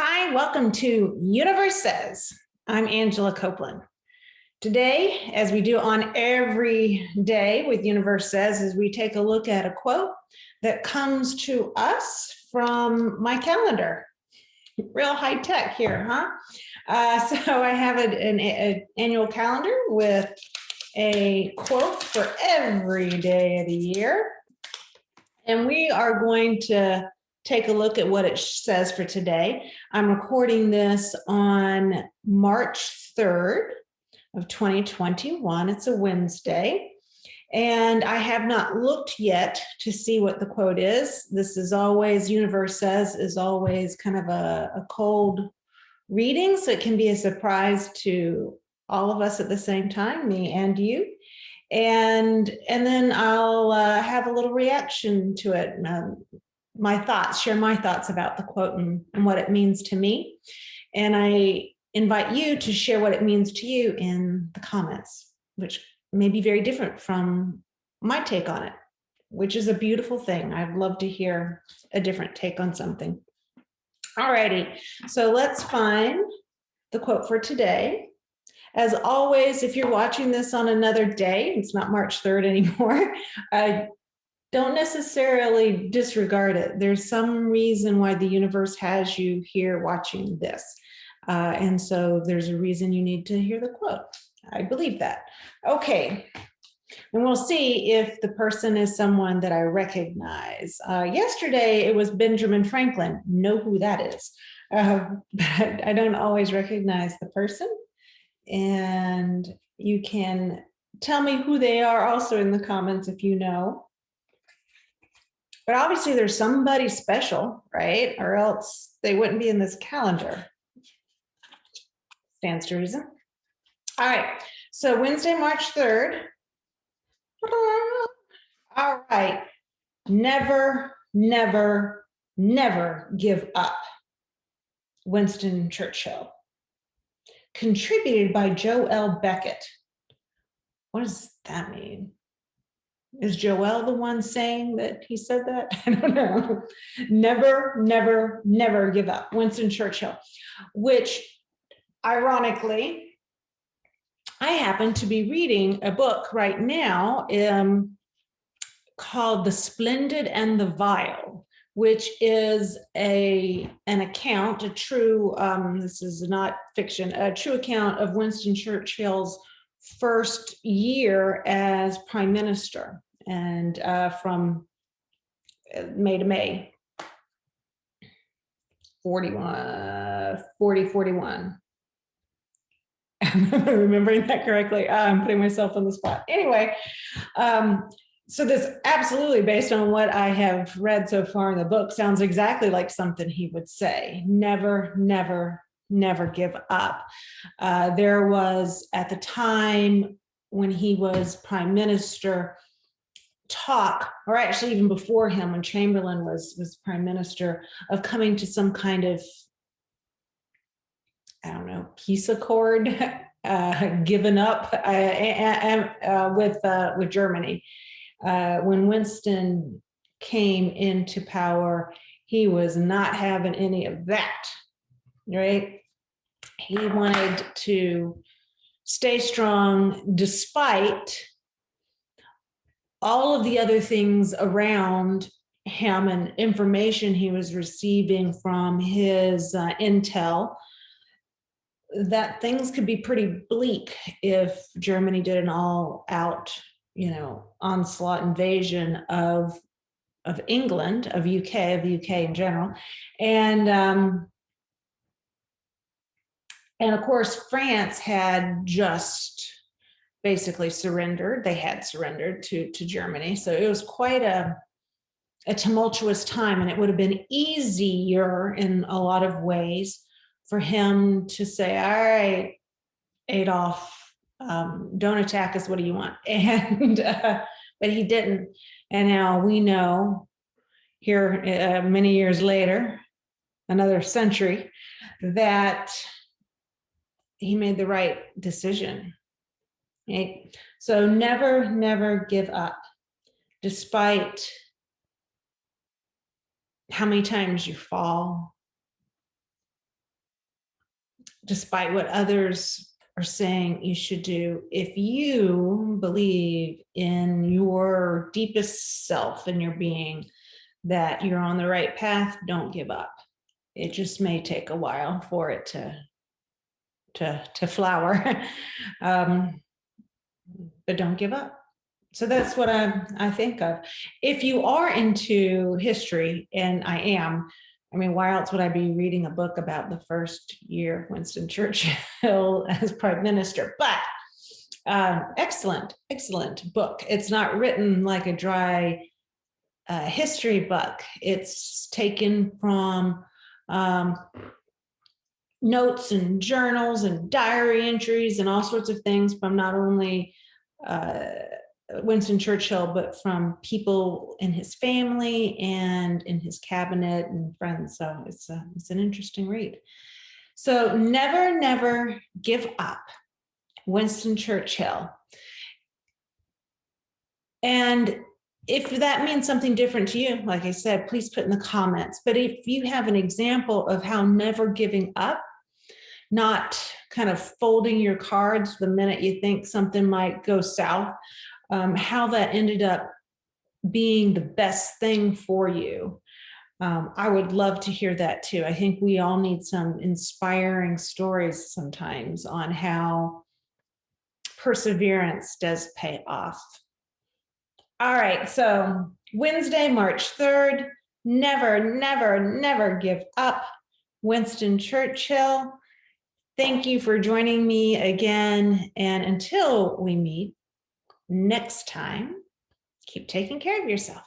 Hi, welcome to Universe Says. I'm Angela Copeland. Today, as we do on every day with Universe Says, is we take a look at a quote that comes to us from my calendar. Real high tech here, huh? So I have an annual calendar with a quote for every day of the year. And we are going to take a look at what it says for today. I'm recording this on March 3rd of 2021. It's a Wednesday. And I have not looked yet to see what the quote is. This is always, Universe Says, is always kind of a cold reading. So it can be a surprise to all of us at the same time, me and you. And then I'll have a little reaction to it. My thoughts, share my thoughts about the quote and what it means to me. And I invite you to share what it means to you in the comments, which may be very different from my take on it, which is a beautiful thing. I'd love to hear a different take on something. All righty, so let's find the quote for today. As always, if you're watching this on another day, it's not March 3rd anymore, don't necessarily disregard it. There's some reason why the universe has you here watching this. And so there's a reason you need to hear the quote. I believe that. Okay. And we'll see if the person is someone that I recognize. Yesterday, it was Benjamin Franklin. Know who that is. But I don't always recognize the person. And you can tell me who they are also in the comments if you know. But obviously there's somebody special, right? Or else they wouldn't be in this calendar. Stands to reason. All right, so Wednesday, March 3rd. All right, never, never, never give up. Winston Churchill. Contributed by Joel Beckett. What does that mean? Is Joel the one saying that he said that? I don't know. Never, never, never give up. Winston Churchill, which ironically, I happen to be reading a book right now called The Splendid and the Vile, which is an account, a true, this is not fiction, a true account of Winston Churchill's first year as prime minister, and from May to May, 41. Am I remembering that correctly? I'm putting myself on the spot. Anyway, so this absolutely, based on what I have read so far in the book, sounds exactly like something he would say. Never, never, never give up. There was, at the time when he was prime minister, talk, or actually even before him, when Chamberlain was prime minister, of coming to some kind of, I don't know, peace accord, given up with Germany. When Winston came into power, he was not having any of that, right? He wanted to stay strong despite all of the other things around him and information he was receiving from his intel, that things could be pretty bleak if Germany did an all-out, onslaught invasion of England, of the UK in general, and of course France had just basically surrendered. They had surrendered to Germany, so it was quite a tumultuous time, and it would have been easier in a lot of ways for him to say, all right, Adolf, don't attack us, what do you want? And but he didn't. And now we know here, many years later, another century, that he made the right decision. Okay? So never, never give up, despite how many times you fall, despite what others are saying you should do. If you believe in your deepest self and your being that you're on the right path, don't give up. It just may take a while for it to flower, but don't give up. So that's what I think of. If you are into history, and I am, I mean, why else would I be reading a book about the first year of Winston Churchill as prime minister? But excellent book. It's not written like a dry history book. It's taken from notes and journals and diary entries and all sorts of things from not only Winston Churchill, but from people in his family and in his cabinet and friends. So it's an interesting read. So never give up. Winston Churchill. And if that means something different to you, like I said, please put in the comments. But if you have an example of how never giving up, not kind of folding your cards the minute you think something might go south, how that ended up being the best thing for you. I would love to hear that too. I think we all need some inspiring stories sometimes on how perseverance does pay off. All right, so Wednesday, March 3rd, never give up. Winston Churchill. Thank you for joining me again. And until we meet next time, keep taking care of yourself.